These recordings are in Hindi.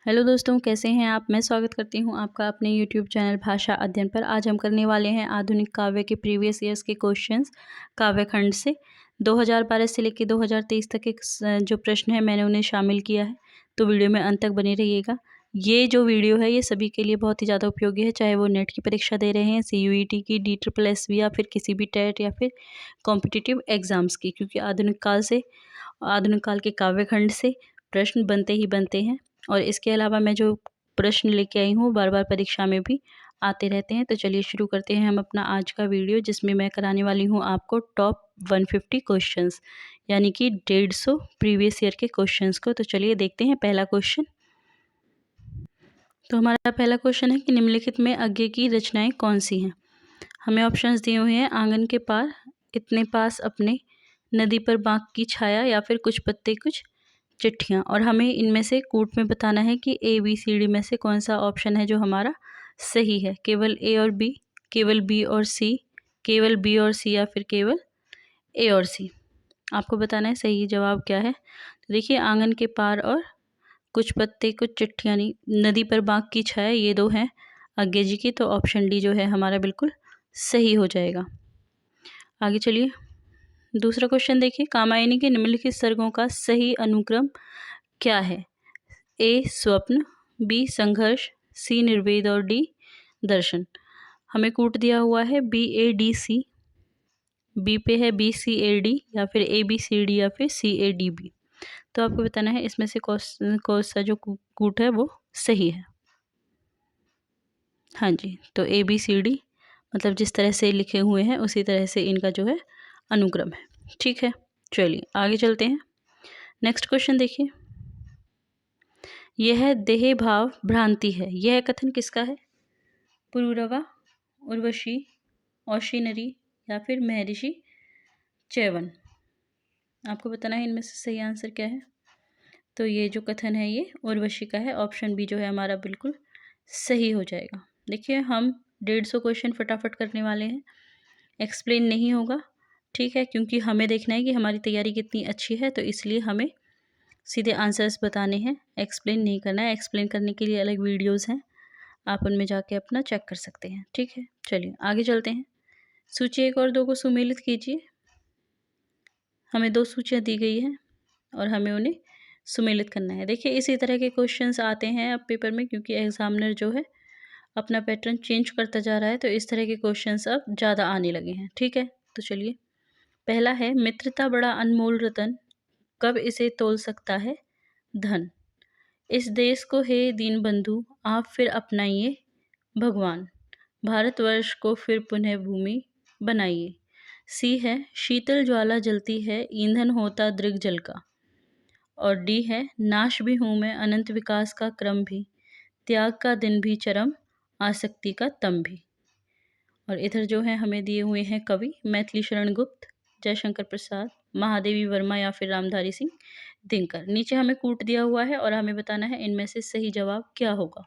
हेलो दोस्तों, कैसे हैं आप। मैं स्वागत करती हूं आपका अपने यूट्यूब चैनल भाषा अध्ययन पर। आज हम करने वाले हैं आधुनिक काव्य के प्रीवियस ईयर्स के क्वेश्चंस काव्य खंड से 2012 से लेकर 2023 तक के जो प्रश्न है मैंने उन्हें शामिल किया है। तो वीडियो में अंत तक बने रहिएगा। ये जो वीडियो है ये सभी के लिए बहुत ही ज़्यादा उपयोगी है, चाहे वो नेट की परीक्षा दे रहे हैं, CUET की, DSSB या फिर किसी भी टेट या फिर कॉम्पिटिटिव एग्ज़ाम्स की, क्योंकि आधुनिक काल के काव्य खंड से प्रश्न बनते ही बनते हैं। और इसके अलावा मैं जो प्रश्न लेके आई हूँ बार बार परीक्षा में भी आते रहते हैं। तो चलिए शुरू करते हैं हम अपना आज का वीडियो, जिसमें मैं कराने वाली हूँ आपको टॉप 150 क्वेश्चंस, यानी कि 150 प्रीवियस ईयर के क्वेश्चंस को। तो चलिए देखते हैं पहला क्वेश्चन। तो हमारा पहला क्वेश्चन है कि निम्नलिखित में आगे की रचनाएं कौन सी हैं। हमें ऑप्शंस दिए हुए हैं, आंगन के पार, इतने पास अपने, नदी पर बांक की छाया, या फिर कुछ पत्ते कुछ चिट्ठियाँ। और हमें इनमें से कूट में बताना है कि ABCD में से कौन सा ऑप्शन है जो हमारा सही है। केवल A और B, केवल B और C, केवल B और C, या फिर केवल A और C। आपको बताना है सही जवाब क्या है। तो देखिए, आंगन के पार और कुछ पत्ते कुछ चिट्ठियाँ, नहीं, नदी पर बांक की छाया, ये दो हैं आज्ञा जी की। तो ऑप्शन डी जो है हमारा बिल्कुल सही हो जाएगा। आगे चलिए, दूसरा क्वेश्चन देखिए, कामायनी के निम्नलिखित सर्गों का सही अनुक्रम क्या है। A स्वप्न, B संघर्ष, C निर्वेद और D दर्शन। हमें कूट दिया हुआ है BADC, B पे है BCAD, या फिर ABCD, या फिर CADB। तो आपको बताना है इसमें से कौन सा जो कूट है वो सही है। हाँ जी, तो ABCD मतलब जिस तरह से लिखे हुए हैं उसी तरह से इनका जो है अनुक्रम है। ठीक है, चलिए आगे चलते हैं। नेक्स्ट क्वेश्चन देखिए, यह देह भाव भ्रांति है, यह कथन किसका है। पुरूरवा, उर्वशी, औशिनरी, या फिर महर्षि च्यवन। आपको बताना है इनमें से सही आंसर क्या है। तो ये जो कथन है ये उर्वशी का है। ऑप्शन बी जो है हमारा बिल्कुल सही हो जाएगा। देखिए, हम 150 क्वेश्चन फटाफट करने वाले हैं, एक्सप्लेन नहीं होगा, ठीक है, क्योंकि हमें देखना है कि हमारी तैयारी कितनी अच्छी है। तो इसलिए हमें सीधे आंसर्स बताने हैं, एक्सप्लेन नहीं करना है। एक्सप्लेन करने के लिए अलग वीडियोस हैं, आप उनमें जाके अपना चेक कर सकते हैं। ठीक है, चलिए आगे चलते हैं। सूची 1 और 2 को सुमेलित कीजिए। हमें 2 सूचियाँ दी गई हैं और हमें उन्हें सुमेलित करना है। देखिए, इसी तरह के क्वेश्चंस आते हैं अब पेपर में, क्योंकि एग्जामिनर जो है अपना पैटर्न चेंज करता जा रहा है। तो इस तरह के क्वेश्चंस अब ज़्यादा आने लगे हैं। ठीक है, तो चलिए, पहला है, मित्रता बड़ा अनमोल रतन, कब इसे तोल सकता है धन। इस देश को हे दीन बंधु आप फिर अपनाइए भगवान, भारतवर्ष को फिर पुनः भूमि बनाइए। सी है, शीतल ज्वाला जलती है, ईंधन होता दृग जल का। और डी है, नाश भी हूँ मैं अनंत विकास का क्रम भी, त्याग का दिन भी चरम आसक्ति का तम भी। और इधर जो है हमें दिए हुए हैं कवि, मैथिली शरण गुप्त, जयशंकर प्रसाद, महादेवी वर्मा, या फिर रामधारी सिंह दिनकर। नीचे हमें कूट दिया हुआ है और हमें बताना है इनमें से सही जवाब क्या होगा।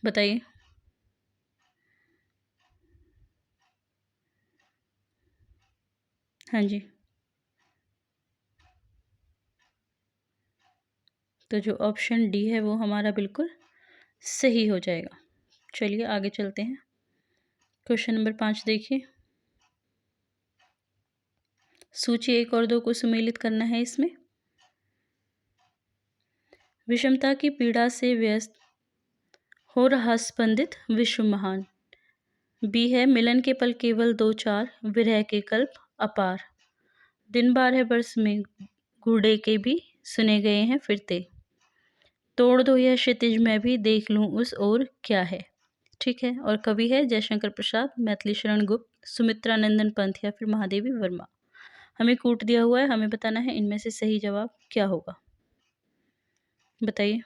बताइए। हाँ जी, तो जो ऑप्शन डी है वो हमारा बिल्कुल सही हो जाएगा। चलिए आगे चलते हैं। क्वेश्चन नंबर 5 देखिए, सूची 1 और 2 को सुमेलित करना है इसमें। विषमता की पीड़ा से व्यस्त हो रहा स्पंदित विश्व महान। बी है, मिलन के पल केवल 2-4, विरह के कल्प अपार। दिन बार है बरस में घूढ़े के भी सुने गए हैं फिरते। तोड़ दो यह क्षितिज में भी देख लूं उस ओर क्या है। ठीक है, और कवि है जयशंकर प्रसाद, मैथिली शरण गुप्त, सुमित्रा नंदन पंत, या फिर महादेवी वर्मा। हमें कूट दिया हुआ है, हमें बताना है इनमें से सही जवाब क्या होगा। बताइए।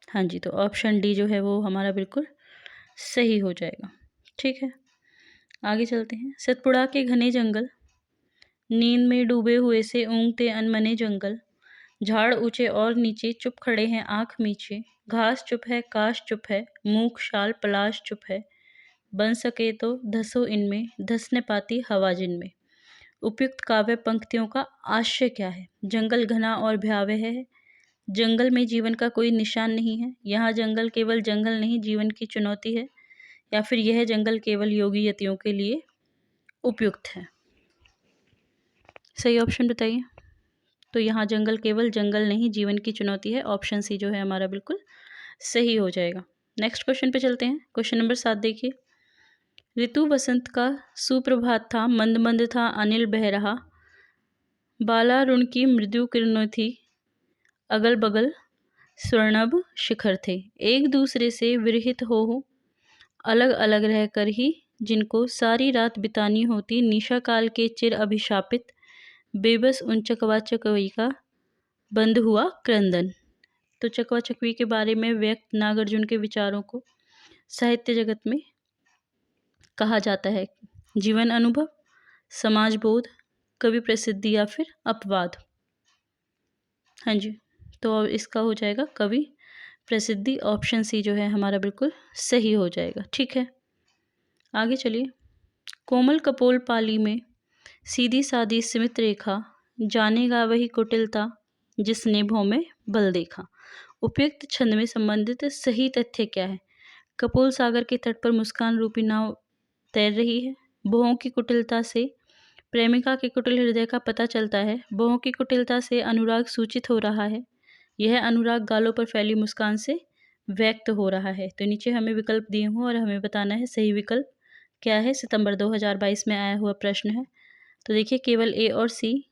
हाँ जी, तो ऑप्शन डी जो है वो हमारा बिल्कुल सही हो जाएगा। ठीक है, आगे चलते हैं। सतपुड़ा के घने जंगल, नींद में डूबे हुए से ऊँघते अनमने जंगल। झाड़ ऊंचे और नीचे चुप खड़े हैं आंख मीचे, घास चुप है काश चुप है, मूक शाल पलाश चुप है। बन सके तो धसो इनमें, धस न पाती हवा जिनमें। उपयुक्त काव्य पंक्तियों का आशय क्या है? जंगल घना और भयावह है। जंगल में जीवन का कोई निशान नहीं है। यहाँ जंगल केवल जंगल नहीं, जीवन की चुनौती है। या फिर यह जंगल केवल योगी यतियों के लिए उपयुक्त है। सही ऑप्शन बताइए। तो यहाँ जंगल केवल जंगल नहीं, जीवन की चुनौती है। ऑप्शन सी जो है हमारा बिल्कुल सही हो जाएगा। नेक्स्ट क्वेश्चन पे चलते हैं। क्वेश्चन नंबर 7 देखिए। ऋतु वसंत का सुप्रभात था, मंद मंद था अनिल बह रहा। बालारुण की मृदु किरणों थी, अगल बगल स्वर्णभ शिखर थे। एक दूसरे से विरहित हो अलग अलग रहकर ही जिनको सारी रात बितानी होती, निशा काल के चिर अभिशापित बेबस उन चकवा चकवी का बंद हुआ क्रंदन। तो चकवा चकवी के बारे में व्यक्त नागार्जुन के विचारों को साहित्य जगत में कहा जाता है जीवन अनुभव, समाज बोध, कवि प्रसिद्धि या फिर अपवाद। हाँ जी, तो अब इसका हो जाएगा कवि प्रसिद्धि। ऑप्शन सी जो है हमारा बिल्कुल सही हो जाएगा। ठीक है, आगे चलिए। कोमल कपोल पाली में सीधी सादी सीमित रेखा, जानेगा वही कुटिलता जिसने भों में बल देखा। उपयुक्त छंद में संबंधित सही तथ्य क्या है? कपोल सागर के तट पर मुस्कान रूपी नाव तैर रही है। भों की कुटिलता से प्रेमिका के कुटिल हृदय का पता चलता है। भों की कुटिलता से अनुराग सूचित हो रहा है। यह अनुराग गालों पर फैली मुस्कान से व्यक्त हो रहा है। तो नीचे हमें विकल्प दिए हुए और हमें बताना है सही विकल्प क्या है। सितंबर 2022 में आया हुआ प्रश्न है। तो देखिए, केवल ए और सी,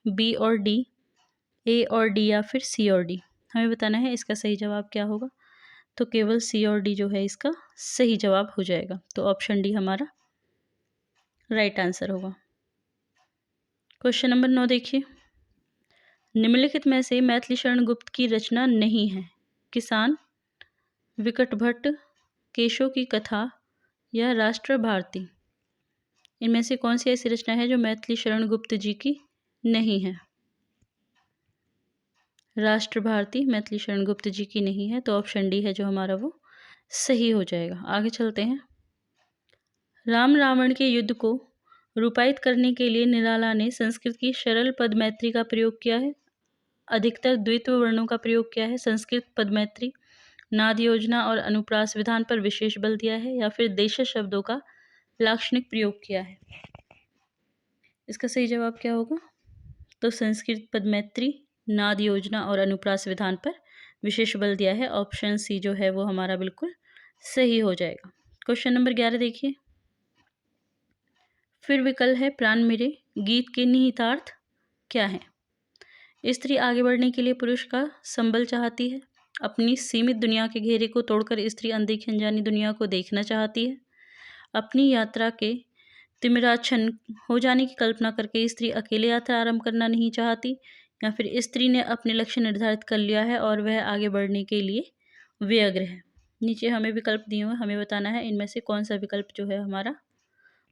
बी और डी, ए और डी या फिर सी और डी। हमें बताना है इसका सही जवाब क्या होगा। तो केवल सी और डी जो है इसका सही जवाब हो जाएगा। तो ऑप्शन डी हमारा राइट आंसर होगा। क्वेश्चन नंबर 9 देखिए। निम्नलिखित में से मैथिली शरण गुप्त की रचना नहीं है? किसान, विकट भट्ट, केशव की कथा या राष्ट्र भारती। इनमें से कौन सी ऐसी रचना है जो मैथिली शरण गुप्त जी की नहीं है? राष्ट्र भारती मैथिली शरण गुप्त जी की नहीं है। तो ऑप्शन डी है जो हमारा वो सही हो जाएगा। आगे चलते हैं। राम रावण के युद्ध को रूपायित करने के लिए निराला ने संस्कृत की सरल पद मैत्री का प्रयोग किया है। अधिकतर द्वित्व वर्णों का प्रयोग किया है। संस्कृत पद मैत्री, नाद योजना और अनुप्रास विधान पर विशेष बल दिया है या फिर देश शब्दों का लाक्षणिक प्रयोग किया है। इसका सही जवाब क्या होगा? तो संस्कृत पद मैत्री, नाद योजना और अनुप्रास विधान पर विशेष बल दिया है। ऑप्शन सी जो है वो हमारा बिल्कुल सही हो जाएगा। क्वेश्चन नंबर 11 देखिए। फिर विकल है प्राण मेरे, गीत के निहितार्थ क्या है? स्त्री आगे बढ़ने के लिए पुरुष का संबल चाहती है। अपनी सीमित दुनिया के घेरे को तोड़कर स्त्री अनदेखी अनजानी दुनिया को देखना चाहती है। अपनी यात्रा के तिमिराच्छन्न हो जाने की कल्पना करके स्त्री अकेले यात्रा आरंभ करना नहीं चाहती, या फिर स्त्री ने अपने लक्ष्य निर्धारित कर लिया है और वह आगे बढ़ने के लिए व्यग्र है। नीचे हमें विकल्प दिए हुए, हमें बताना है इनमें से कौन सा विकल्प जो है हमारा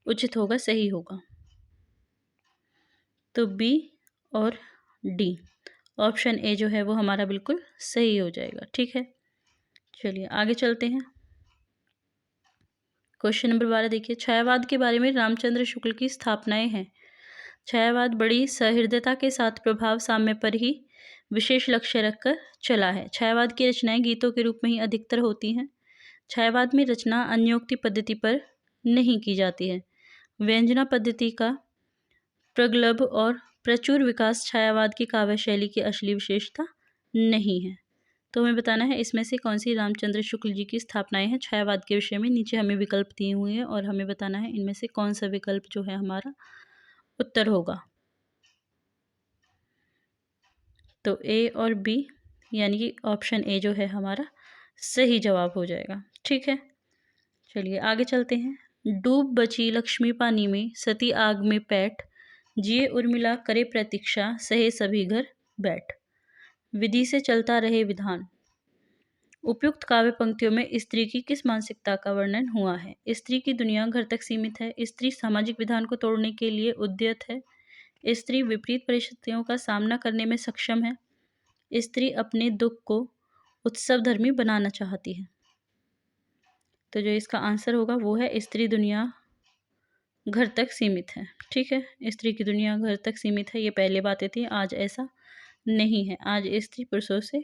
उचित होगा, सही होगा। तो बी और डी, ऑप्शन ए जो है वो हमारा बिल्कुल सही हो जाएगा। ठीक है, चलिए आगे चलते हैं। क्वेश्चन नंबर 12 देखिए। छायावाद के बारे में रामचंद्र शुक्ल की स्थापनाएं हैं। छायावाद बड़ी सहृदयता के साथ प्रभाव साम्य पर ही विशेष लक्ष्य रखकर चला है। छायावाद की रचनाएं गीतों के रूप में ही अधिकतर होती हैं। छायावाद में रचना अन्योक्ति पद्धति पर नहीं की जाती है। व्यंजना पद्धति का प्रगल्भ और प्रचुर विकास छायावाद की काव्य शैली की असली विशेषता नहीं है। तो हमें बताना है इसमें से कौन सी रामचंद्र शुक्ल जी की स्थापनाएं हैं छायावाद के विषय में। नीचे हमें विकल्प दिए हुए हैं और हमें बताना है इनमें से कौन सा विकल्प जो है हमारा उत्तर होगा। तो ए और बी, यानी कि ऑप्शन ए जो है हमारा सही जवाब हो जाएगा। ठीक है, चलिए आगे चलते हैं। डूब बची लक्ष्मी पानी में, सती आग में पैठ, जिए उर्मिला करे प्रतीक्षा, सहे सभी घर बैठ, विधि से चलता रहे विधान। उपयुक्त काव्य पंक्तियों में स्त्री की किस मानसिकता का वर्णन हुआ है? स्त्री की दुनिया घर तक सीमित है। स्त्री सामाजिक विधान को तोड़ने के लिए उद्यत है। स्त्री विपरीत परिस्थितियों का सामना करने में सक्षम है। स्त्री अपने दुख को उत्सवधर्मी बनाना चाहती है। तो जो इसका आंसर होगा वो है स्त्री दुनिया घर तक सीमित है। ठीक है, स्त्री की दुनिया घर तक सीमित है, ये पहले बातें थी, आज ऐसा नहीं है। आज स्त्री पुरुषों से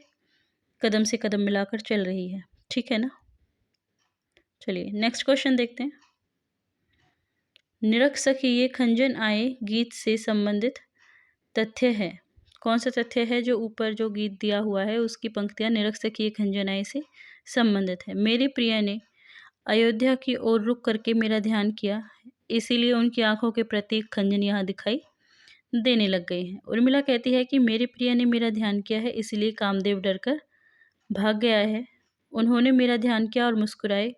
कदम मिलाकर चल रही है। ठीक है ना। चलिए नेक्स्ट क्वेश्चन देखते हैं। निरख सखी ये खंजन आए गीत से संबंधित तथ्य है। कौन सा तथ्य है? जो ऊपर जो गीत दिया हुआ है उसकी पंक्तियां निरख सखी ये खंजन आए से संबंधित है। मेरी प्रिया ने अयोध्या की ओर रुक करके मेरा ध्यान किया, इसीलिए उनकी आंखों के प्रतीक खंजन यहाँ दिखाई देने लग गए हैं। उर्मिला कहती है कि मेरे प्रिया ने मेरा ध्यान किया है, इसलिए कामदेव डरकर भाग गया है। उन्होंने मेरा ध्यान किया और मुस्कुराए,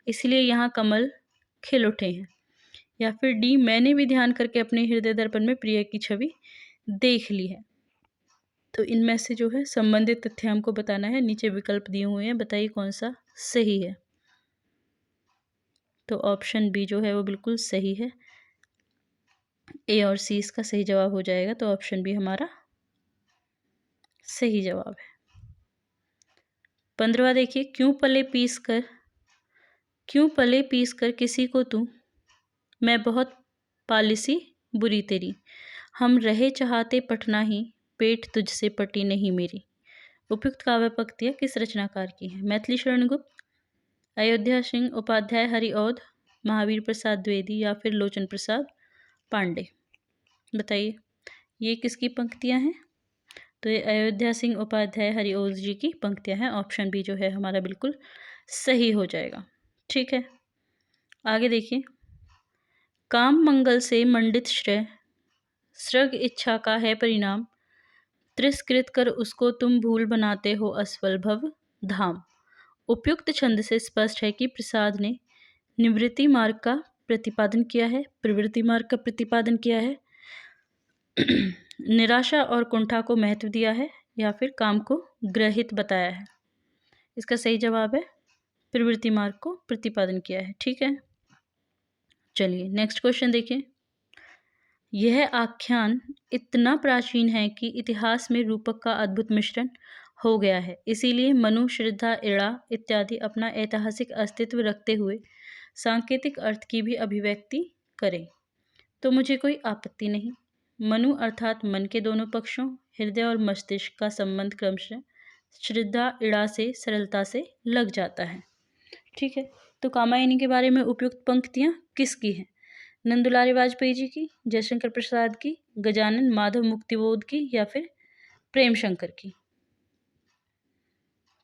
इसलिए यहाँ कमल खिल उठे हैं। या फिर डी, मैंने भी ध्यान करके अपने हृदय दर्पण में प्रिया की छवि देख ली है। तो इनमें से जो है संबंधित तथ्य हमको बताना है। नीचे विकल्प दिए हुए हैं, बताइए कौन सा सही है। तो ऑप्शन बी जो है वो बिल्कुल सही है। ए और सी इसका सही जवाब हो जाएगा। तो ऑप्शन बी हमारा सही जवाब है। 15वां देखिए, क्यों पले पीस कर किसी को तू, मैं बहुत पालिसी बुरी तेरी, हम रहे चाहते पटना ही, पेट तुझसे पटी नहीं मेरी। उपयुक्त काव्य पंक्तियाँ किस रचनाकार की हैं? मैथिली शरण गुप्त, अयोध्या सिंह उपाध्याय हरिऔध, महावीर प्रसाद द्विवेदी या फिर लोचन प्रसाद पांडे। बताइए ये किसकी पंक्तियाँ हैं? तो ये अयोध्या सिंह उपाध्याय हरिऔध जी की पंक्तियाँ हैं। ऑप्शन बी जो है हमारा बिल्कुल सही हो जाएगा। ठीक है, आगे देखिए। काम मंगल से मंडित श्रेय, सृग इच्छा का है परिणाम, तिरस्कृत कर उसको तुम भूल बनाते हो असफल भव धाम। उपयुक्त छंद से स्पष्ट है कि प्रसाद ने निवृत्ति मार्ग का प्रतिपादन किया है, प्रवृत्ति मार्ग का प्रतिपादन किया है, निराशा और कुंठा को महत्व दिया है, या फिर काम को ग्रहित बताया है। इसका सही जवाब है प्रवृत्ति मार्ग को प्रतिपादन किया है। ठीक है, चलिए नेक्स्ट क्वेश्चन देखिए। यह आख्यान इतना प्राचीन है कि इतिहास में रूपक का अद्भुत मिश्रण हो गया है, इसीलिए मनु, श्रद्धा, इड़ा इत्यादि अपना ऐतिहासिक अस्तित्व रखते हुए सांकेतिक अर्थ की भी अभिव्यक्ति करें तो मुझे कोई आपत्ति नहीं। मनु अर्थात मन के दोनों पक्षों, हृदय और मस्तिष्क का संबंध क्रमशः श्रद्धा, इड़ा से सरलता से लग जाता है। ठीक है, तो कामायनी के बारे में उपयुक्त पंक्तियाँ किसकी हैं? नंदुलारे वाजपेयी जी की, जयशंकर प्रसाद की, गजानन माधव मुक्तिबोध की, या फिर प्रेम शंकर की।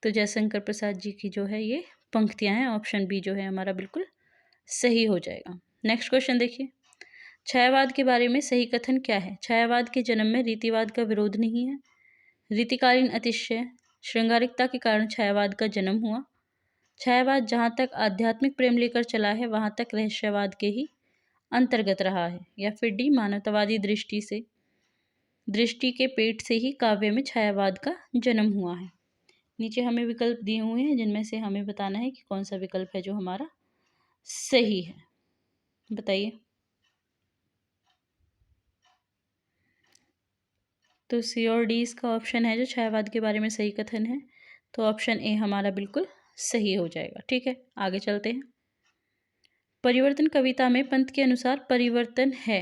तो जयशंकर प्रसाद जी की जो है ये पंक्तियां हैं। ऑप्शन बी जो है हमारा बिल्कुल सही हो जाएगा। नेक्स्ट क्वेश्चन देखिए। छायावाद के बारे में सही कथन क्या है? छायावाद के जन्म में रीतिवाद का विरोध नहीं है। रीतिकालीन अतिशय श्रृंगारिकता के कारण छायावाद का जन्म हुआ। छायावाद जहाँ तक आध्यात्मिक प्रेम लेकर चला है वहाँ तक रहस्यवाद के ही अंतर्गत रहा है। या फिर डी, मानवतावादी दृष्टि के पेट से ही काव्य में छायावाद का जन्म हुआ है। नीचे हमें विकल्प दिए हुए हैं जिनमें से हमें बताना है कि कौन सा विकल्प है जो हमारा सही है। बताइए। तो सी और डी इसका ऑप्शन है जो छायावाद के बारे में सही कथन है। तो ऑप्शन ए हमारा बिल्कुल सही हो जाएगा। ठीक है, आगे चलते हैं। परिवर्तन कविता में पंत के अनुसार परिवर्तन है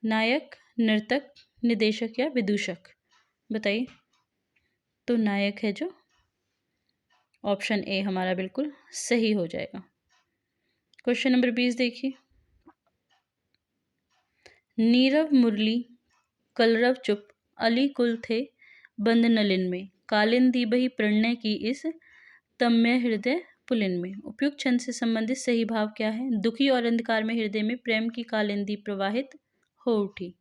नायक, नर्तक, निदेशक या विदूषक। बताइए। तो नायक है जो ऑप्शन ए हमारा बिल्कुल सही हो जाएगा। क्वेश्चन नंबर 20 देखिए। नीरव मुरली कलरव चुप, अली कुल थे बंद नलिन में, कालिंदी बही प्रणय की इस तम्य हृदय पुलिन में। उपयुक्त छंद से संबंधित सही भाव क्या है? दुखी और अंधकार में हृदय में प्रेम की कालिंदी प्रवाहित हो उठी।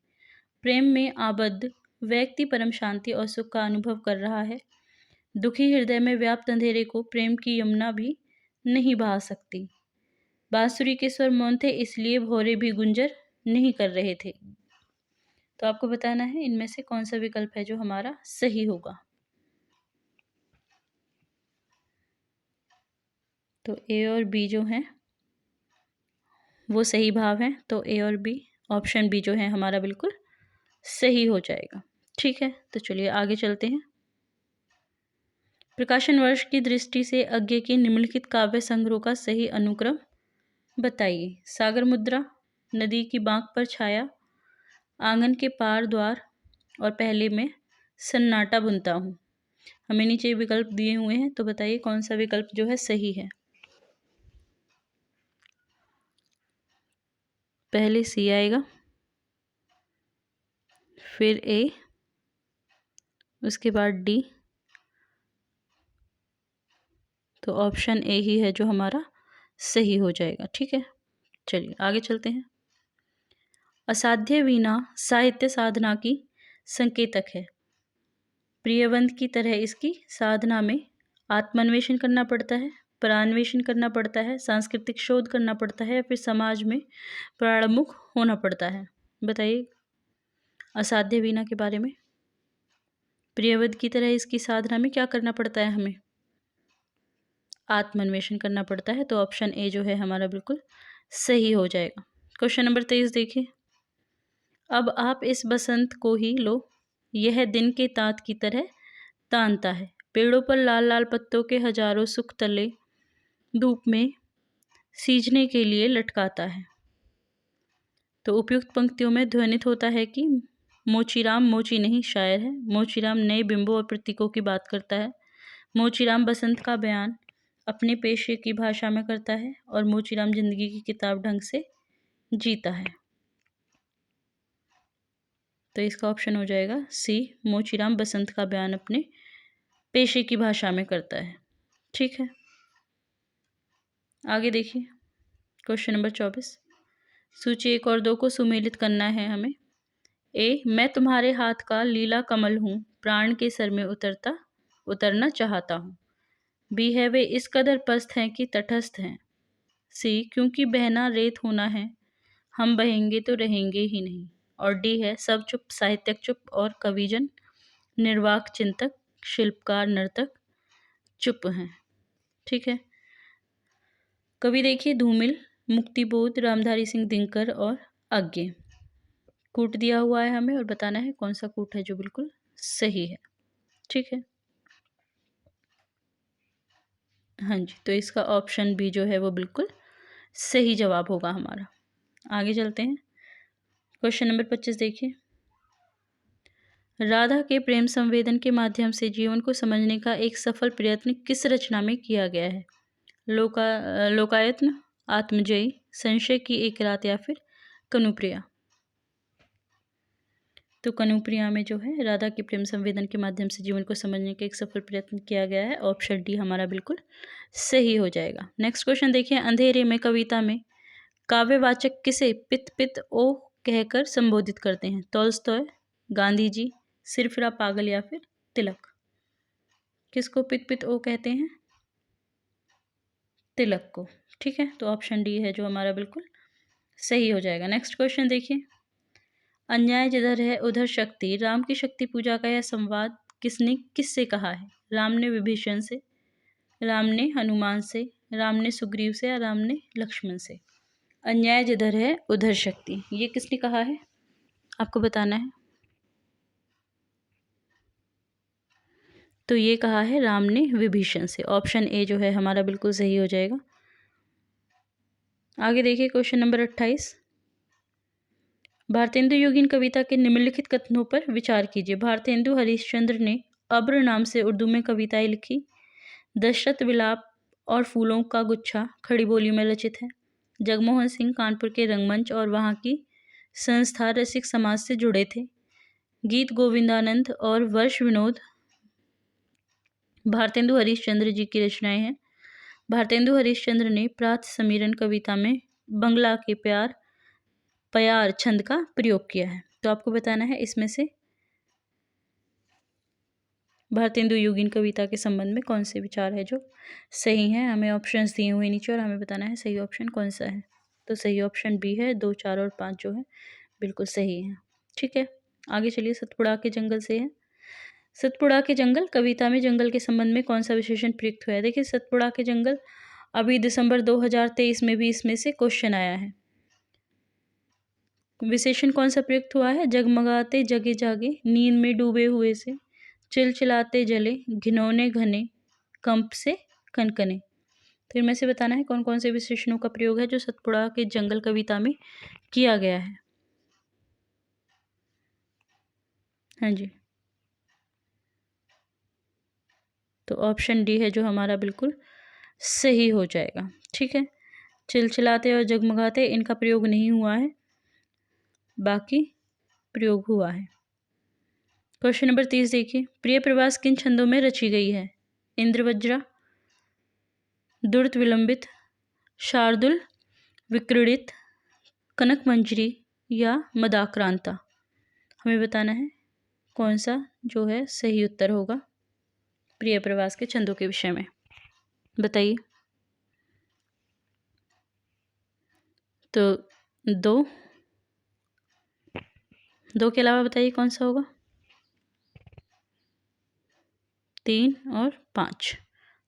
प्रेम में आबद्ध व्यक्ति परम शांति और सुख का अनुभव कर रहा है। दुखी हृदय में व्याप्त अंधेरे को प्रेम की यमुना भी नहीं बहा सकती। बांसुरी के स्वर मौन थे, इसलिए भौरे भी गुंजर नहीं कर रहे थे। तो आपको बताना है इनमें से कौन सा विकल्प है जो हमारा सही होगा। तो ए और बी जो हैं वो सही भाव हैं। तो ए और बी, ऑप्शन बी जो है हमारा बिल्कुल सही हो जाएगा। ठीक है, तो चलिए आगे चलते हैं। प्रकाशन वर्ष की दृष्टि से अज्ञे के निम्नलिखित काव्य संग्रह का सही अनुक्रम बताइए। सागर मुद्रा, नदी की बांक पर छाया, आंगन के पार द्वार और पहले में सन्नाटा बुनता हूँ। हमें नीचे विकल्प दिए हुए हैं, तो बताइए कौन सा विकल्प जो है सही है। पहले सी आएगा, फिर ए, उसके बाद डी, तो ऑप्शन ए ही है जो हमारा सही हो जाएगा। ठीक है, चलिए आगे चलते हैं। असाध्य वीणा साहित्य साधना की संकेतक है। प्रियवंत की तरह इसकी साधना में आत्मान्वेषण करना पड़ता है, परान्वेषण करना पड़ता है, सांस्कृतिक शोध करना पड़ता है, या फिर समाज में प्राणमुख होना पड़ता है। बताइए असाध्य वीणा के बारे में। प्रियवंत की तरह इसकी साधना में क्या करना पड़ता है, हमें आत्मान्वेषण करना पड़ता है, तो ऑप्शन ए जो है हमारा बिल्कुल सही हो जाएगा। क्वेश्चन नंबर 23 देखिए। अब आप इस बसंत को ही लो, यह दिन के तात की तरह तानता है, पेड़ों पर लाल लाल पत्तों के हजारों सुख तले धूप में सींचने के लिए लटकाता है। तो उपयुक्त पंक्तियों में ध्वनित होता है कि मोचीराम मोची नहीं शायर है, मोचीराम नए बिंबों और प्रतीकों की बात करता है, मोचीराम बसंत का बयान अपने पेशे की भाषा में करता है, और मोचीराम जिंदगी की किताब ढंग से जीता है। तो इसका ऑप्शन हो जाएगा सी, मोचीराम बसंत का बयान अपने पेशे की भाषा में करता है। ठीक है, आगे देखिए क्वेश्चन नंबर 24। सूची 1 और 2 को सुमेलित करना है हमें। ए, मैं तुम्हारे हाथ का लीला कमल हूँ, प्राण के सर में उतरना चाहता हूँ। बी है, वे इस कदर पस्त हैं कि तटस्थ हैं। सी, क्योंकि बहना रेत होना है, हम बहेंगे तो रहेंगे ही नहीं। और डी है, सब चुप, साहित्यक चुप और कविजन निर्वाक चिंतक शिल्पकार नर्तक चुप हैं। ठीक है, कवि देखिए धूमिल, मुक्तिबोध, रामधारी सिंह दिनकर और आज्ञे। कूट दिया हुआ है हमें और बताना है कौन सा कूट है जो बिल्कुल सही है। ठीक है, हाँ जी, तो इसका ऑप्शन बी जो है वो बिल्कुल सही जवाब होगा हमारा। आगे चलते हैं। क्वेश्चन नंबर 25 देखिए। राधा के प्रेम संवेदन के माध्यम से जीवन को समझने का एक सफल प्रयत्न किस रचना में किया गया है। लोकायत्न, आत्मजयी, संशय की एक रात, या फिर कनुप्रिया। तो कनुप्रिया में जो है राधा के प्रेम संवेदन के माध्यम से जीवन को समझने का एक सफल प्रयत्न किया गया है। ऑप्शन डी हमारा बिल्कुल सही हो जाएगा। नेक्स्ट क्वेश्चन देखिए। अंधेरे में कविता में काव्यवाचक किसे पित पित ओ कहकर संबोधित करते हैं। तोल्स्टॉय, गांधी जी, सिरफिरा पागल, या फिर तिलक। किसको पित पित ओ कहते हैं? तिलक को। ठीक है, तो ऑप्शन डी है जो हमारा बिल्कुल सही हो जाएगा। नेक्स्ट क्वेश्चन देखिए। अन्याय जिधर है उधर शक्ति, राम की शक्ति पूजा का यह संवाद किसने किससे कहा है। राम ने विभीषण से, राम ने हनुमान से, राम ने सुग्रीव से, या राम ने लक्ष्मण से। अन्याय जिधर है उधर शक्ति, ये किसने कहा है आपको बताना है। तो ये कहा है राम ने विभीषण से। ऑप्शन ए जो है हमारा बिल्कुल सही हो जाएगा। आगे देखिए क्वेश्चन नंबर 28। भारतेंदु योगिन कविता के निम्नलिखित कथनों पर विचार कीजिए। भारतेंदु हरिश्चंद्र ने अब्र नाम से उर्दू में कविताएं लिखी। दशरथ विलाप और फूलों का गुच्छा खड़ी बोली में रचित है। जगमोहन सिंह कानपुर के रंगमंच और वहाँ की संस्था रसिक समाज से जुड़े थे। गीत गोविंदानंद और वर्ष विनोद भारतेंदु हरिश्चंद्र जी की रचनाएं हैं। भारतेंदु हरिश्चंद्र ने प्रात समीरण कविता में बंगला के प्यार छंद का प्रयोग किया है। तो आपको बताना है इसमें से भारतेंदु योगिन कविता के संबंध में कौन से विचार है जो सही है। हमें ऑप्शंस दिए हुए नीचे और हमें बताना है सही ऑप्शन कौन सा है। तो सही ऑप्शन बी है, 2, 4 और 5 जो है बिल्कुल सही है। ठीक है, आगे चलिए। सतपुड़ा के जंगल से है। सतपुड़ा के जंगल कविता में जंगल के संबंध में कौन सा विशेषण प्रयुक्त हुआ है। देखिए सतपुड़ा के जंगल अभी दिसंबर 2023 में भी इसमें से क्वेश्चन आया है। विशेषण कौन सा प्रयुक्त हुआ है। जगमगाते जगे जागे, नींद में डूबे हुए से, चिलचिलाते जले, घिनौने घने, कंप से कनकने। तो इनमें से बताना है कौन कौन से विशेषणों का प्रयोग है जो सतपुड़ा के जंगल कविता में किया गया है। हाँ जी, तो ऑप्शन डी है जो हमारा बिल्कुल सही हो जाएगा। ठीक है, चिलचिलाते और जगमगाते इनका प्रयोग नहीं हुआ है, बाकी प्रयोग हुआ है। क्वेश्चन नंबर 30 देखिए, प्रिय प्रवास किन छंदों में रची गई है? इंद्रवज्रा, दुर्त विलंबित, शार्दुल, विक्रीडित, कनक मंजरी या मदाक्रांता। हमें बताना है कौन सा जो है सही उत्तर होगा प्रिय प्रवास के छंदों के विषय में, बताइए। तो दो के अलावा बताइए कौन सा होगा? 3 और 5।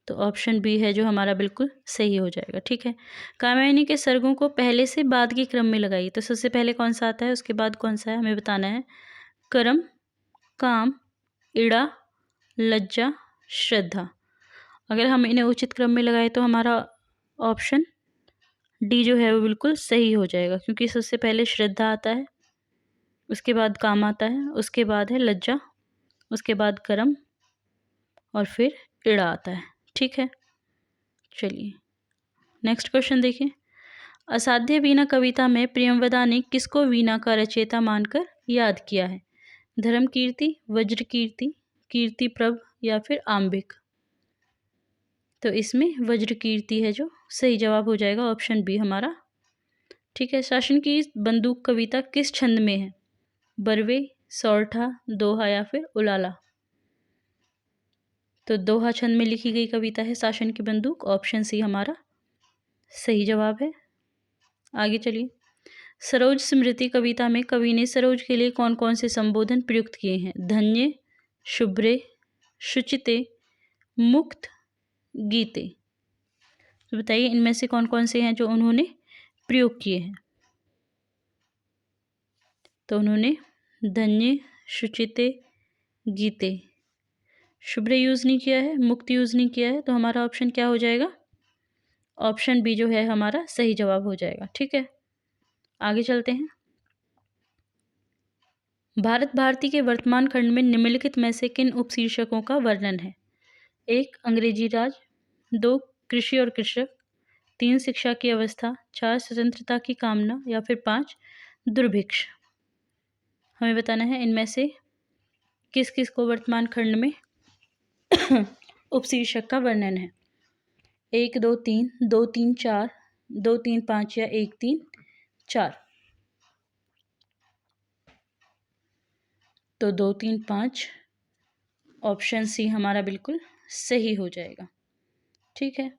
तो ऑप्शन बी है जो हमारा बिल्कुल सही हो जाएगा। ठीक है, कात्यायनी के सर्गों को पहले से बाद के क्रम में लगाइए। तो सबसे पहले कौन सा आता है, उसके बाद कौन सा है, हमें बताना है। करम, काम, इड़ा, लज्जा, श्रद्धा। अगर हम इन्हें उचित क्रम में लगाए तो हमारा ऑप्शन डी जो है वो बिल्कुल सही हो जाएगा, क्योंकि सबसे पहले श्रद्धा आता है, उसके बाद काम आता है, उसके बाद है लज्जा, उसके बाद करम और फिर इड़ा आता है। ठीक है, चलिए नेक्स्ट क्वेश्चन देखिए। असाध्य वीणा कविता में प्रियंवदा ने किसको वीणा का रचयिता मानकर याद किया है? धर्म कीर्ति, वज्र कीर्ति, कीर्ति प्रभ या फिर आम्बिक। तो इसमें वज्र कीर्ति है जो सही जवाब हो जाएगा, ऑप्शन बी हमारा। ठीक है, शासन की बंदूक कविता किस छंद में है? बरवे, सौरठा, दोहा या फिर उलाला। तो दोहा छंद में लिखी गई कविता है शासन की बंदूक, ऑप्शन सी हमारा सही जवाब है। आगे चलिए, सरोज स्मृति कविता में कवि ने सरोज के लिए कौन कौन से संबोधन प्रयुक्त किए हैं? धन्य, शुभ्रे, शुचिते, मुक्त, गीते। तो बताइए इनमें से कौन कौन से हैं जो उन्होंने प्रयोग किए हैं? तो उन्होंने धन्य, शुचिते, गीते, शुभ्रे यूज़ नहीं किया है, मुक्त यूज़ नहीं किया है। तो हमारा ऑप्शन क्या हो जाएगा? ऑप्शन बी जो है हमारा सही जवाब हो जाएगा। ठीक है, आगे चलते हैं। भारत भारती के वर्तमान खंड में निम्नलिखित में से किन उपशीर्षकों का वर्णन है? 1 अंग्रेजी राज, 2 कृषि और कृषक, 3 शिक्षा की अवस्था, 4 स्वतंत्रता की कामना या फिर 5 दुर्भिक्ष। हमें बताना है इनमें से किस किस को वर्तमान खंड में उपशीर्षक का वर्णन है। 1 2 3, 2 3 4, 2 3 5 या 1 3 4। तो 2 3 5 ऑप्शन सी हमारा बिल्कुल सही हो जाएगा। ठीक है,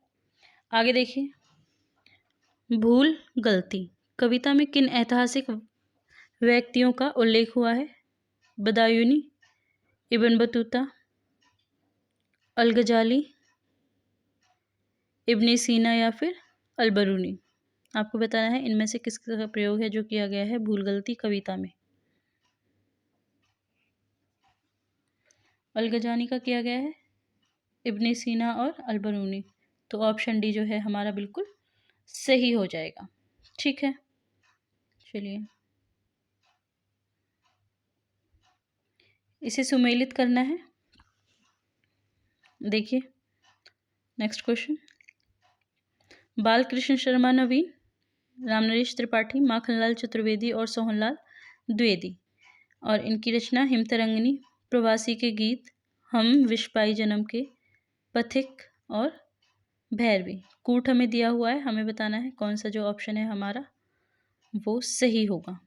आगे देखिए, भूल गलती कविता में किन ऐतिहासिक व्यक्तियों का उल्लेख हुआ है? बदायूनी, इब्न बतूता, अल-गजाली, इब्न सीना या फिर अल-बरूनी। आपको बताना है इनमें से किसका प्रयोग है जो किया गया है भूल गलती कविता में। अल-गजानी का किया गया है, इब्न सीना और अल-बरूनी। तो ऑप्शन डी जो है हमारा बिल्कुल सही हो जाएगा। ठीक है, चलिए इसे सुमेलित करना है। देखिए नेक्स्ट क्वेश्चन, बालकृष्ण शर्मा नवीन, रामनरेश त्रिपाठी, माखनलाल चतुर्वेदी और सोहनलाल द्विवेदी, और इनकी रचना हिमतरंगिनी, प्रवासी के गीत, हम विश्वपाई जन्म के, पथिक और भैरवी। कूट हमें दिया हुआ है, हमें बताना है कौन सा जो ऑप्शन है हमारा वो सही होगा।